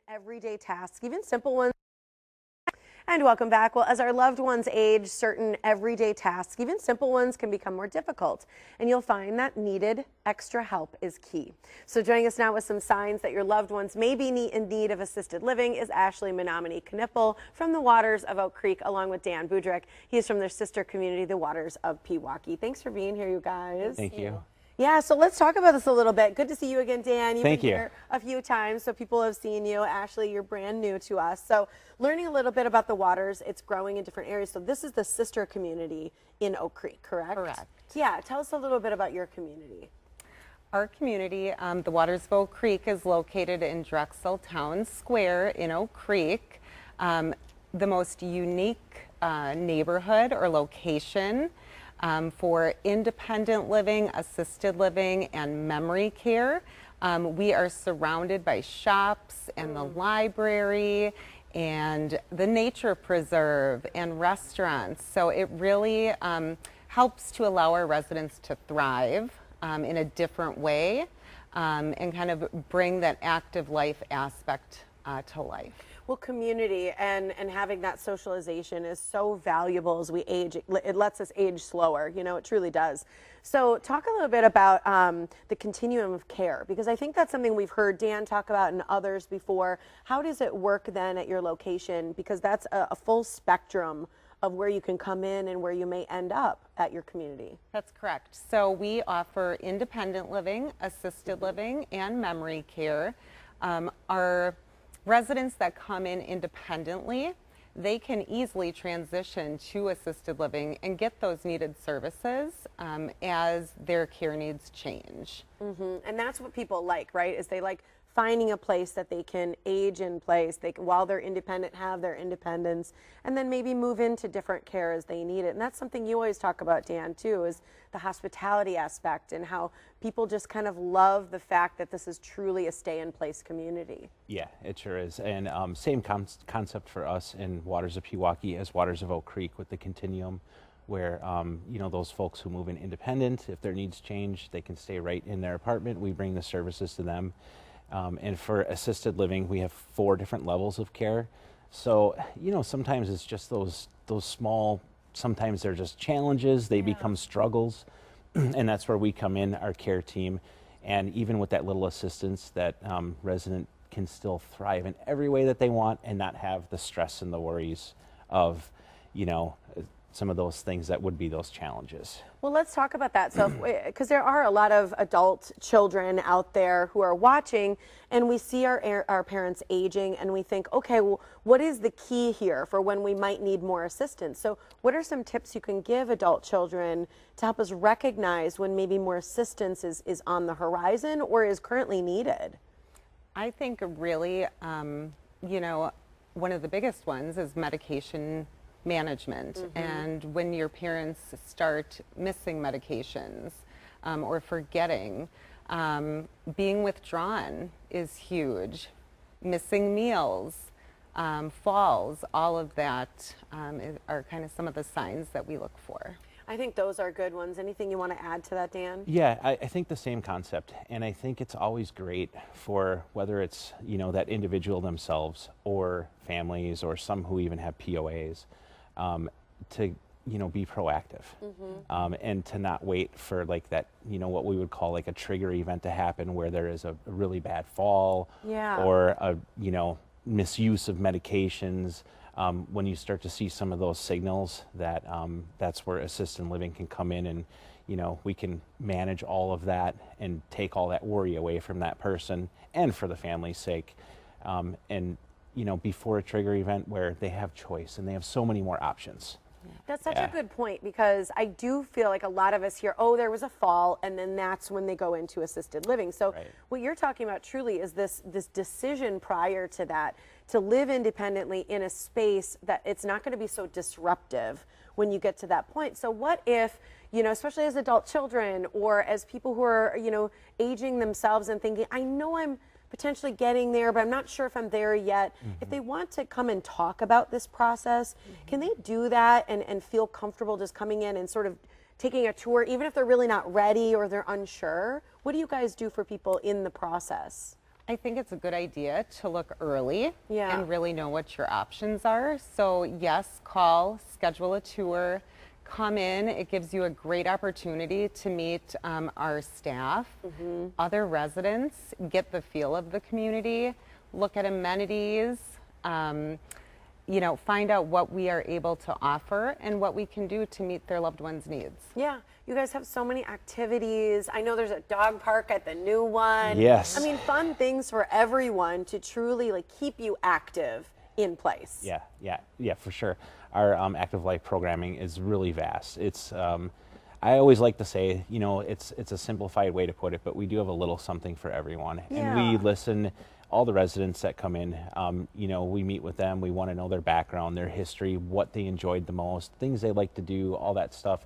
everyday tasks, even simple ones. And welcome back. Well, as our loved ones age, certain everyday tasks, even simple ones, can become more difficult. And you'll find that needed extra help is key. So joining us now with some signs that your loved ones may be in need of assisted living is Ashley Menominee Knippel from the Waters of Oak Creek, along with Dan Budrick. He's from their sister community, the Waters of Pewaukee. Thanks for being here, you guys. Thank you. Yeah, so let's talk about this a little bit. Good to see you again, Dan. You've Thank been you. here a few times, so people have seen you. Ashley, you're brand new to us. So learning a little bit about the Waters, it's growing in different areas. So this is the sister community in Oak Creek, correct? Correct. Yeah, tell us a little bit about your community. Our community, the Waters of Oak Creek, is located in Drexel Town Square in Oak Creek. The most unique neighborhood or location for independent living, assisted living, and memory care. We are surrounded by shops and the library and the nature preserve and restaurants. So it really helps to allow our residents to thrive in a different way and kind of bring that active life aspect to life. Well, community and having that socialization is so valuable as we age. It lets us age slower, you know, it truly does. So talk a little bit about the continuum of care, because I think that's something we've heard Dan talk about and others before. How does it work then at your location? Because that's a full spectrum of where you can come in and where you may end up at your community. That's correct. So we offer independent living, assisted living, and memory care. Our residents that come in independently, they can easily transition to assisted living and get those needed services as their care needs change. And that's what people like, right? Is they like finding a place that they can age in place. They can, while they're independent, have their independence, and then maybe move into different care as they need it. And that's something you always talk about, Dan, too, is the hospitality aspect and how people just kind of love the fact that this is truly a stay-in-place community. Yeah, it sure is. And same concept for us in Waters of Pewaukee as Waters of Oak Creek with the continuum, where you know, those folks who move in independent, if their needs change, they can stay right in their apartment. We bring the services to them. And for assisted living, we have 4 different levels of care. So, you know, sometimes it's just those small, sometimes they're just challenges, they become struggles. And that's where we come in, our care team. And even with that little assistance, that resident can still thrive in every way that they want and not have the stress and the worries of, you know, some of those things that would be those challenges. Well, let's talk about that. So, because there are a lot of adult children out there who are watching, and we see our parents aging, and we think, okay, well, what is the key here for when we might need more assistance? So what are some tips you can give adult children to help us recognize when maybe more assistance is on the horizon or is currently needed? I think really, you know, one of the biggest ones is medication management. And when your parents start missing medications or forgetting, being withdrawn is huge. Missing meals, falls, all of that are kind of some of the signs that we look for. I think those are good ones. Anything you want to add to that, Dan? Yeah, I think the same concept. And I think it's always great for whether it's, you know, that individual themselves or families or some who even have POAs, to, you know, be proactive and to not wait for like that, you know, what we would call like a trigger event to happen where there is a really bad fall or a, you know, misuse of medications. When you start to see some of those signals, that that's where assisted living can come in, and you know, we can manage all of that and take all that worry away from that person and for the family's sake. And you know, before a trigger event where they have choice and they have so many more options. That's such a good point, because I do feel like a lot of us hear, oh, there was a fall, and then that's when they go into assisted living. So what you're talking about truly is this decision prior to that, to live independently in a space that it's not going to be so disruptive when you get to that point. So what if, you know, especially as adult children or as people who are, you know, aging themselves and thinking, I know I'm potentially getting there, but I'm not sure if I'm there yet. If they want to come and talk about this process, can they do that and feel comfortable just coming in and sort of taking a tour, even if they're really not ready or they're unsure? What do you guys do for people in the process? I think it's a good idea to look early Yeah. and really know what your options are. So yes, call, schedule a tour, come in. It gives you a great opportunity to meet our staff, other residents, get the feel of the community, look at amenities, you know, find out what we are able to offer and what we can do to meet their loved ones' needs. Yeah, you guys have so many activities. I know there's a dog park at the new one. Yes. I mean, fun things for everyone to truly like keep you active in place. Yeah, for sure. Our active life programming is really vast. It's I always like to say, you know, it's a simplified way to put it, but we do have a little something for everyone, and we Yeah. listen. All the residents that come in, you know, we meet with them. We want to know their background, their history, what they enjoyed the most, things they like to do, all that stuff.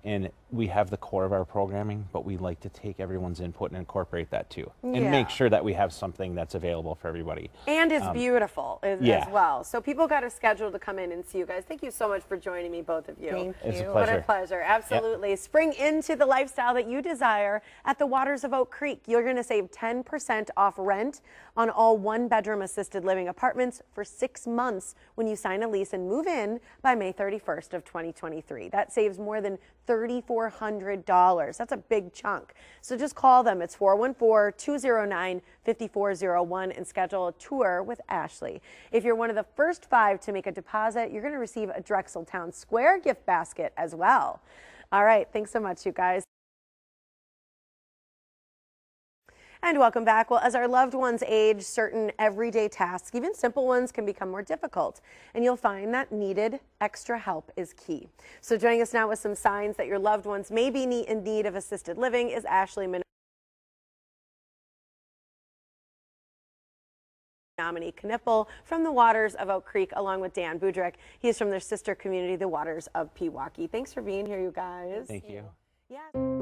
And we have the core of our programming, but we like to take everyone's input and incorporate that too, and Yeah. make sure that we have something that's available for everybody. And it's beautiful as yeah. well. So people got a schedule to come in and see you guys. Thank you so much for joining me, both of you. Thank It's a you. What a pleasure. pleasure. Absolutely. Spring into the lifestyle that you desire at the Waters of Oak Creek. You're going to save 10% off rent on all one-bedroom assisted living apartments for 6 months when you sign a lease and move in by May 31st of 2023. That saves more than $3,400. That's a big chunk. So just call them. It's 414-209-5401 and schedule a tour with Ashley. If you're one of the first 5 to make a deposit, you're going to receive a Drexel Town Square gift basket as well. All right. Thanks so much, you guys. And welcome back. Well, as our loved ones age, certain everyday tasks, even simple ones, can become more difficult. And you'll find that needed extra help is key. So joining us now with some signs that your loved ones may be in need of assisted living is Ashley Menominee Knipple from the Waters of Oak Creek, along with Dan Budrick. He is from their sister community, the Waters of Pewaukee. Thanks for being here, you guys. Thank you. Yeah.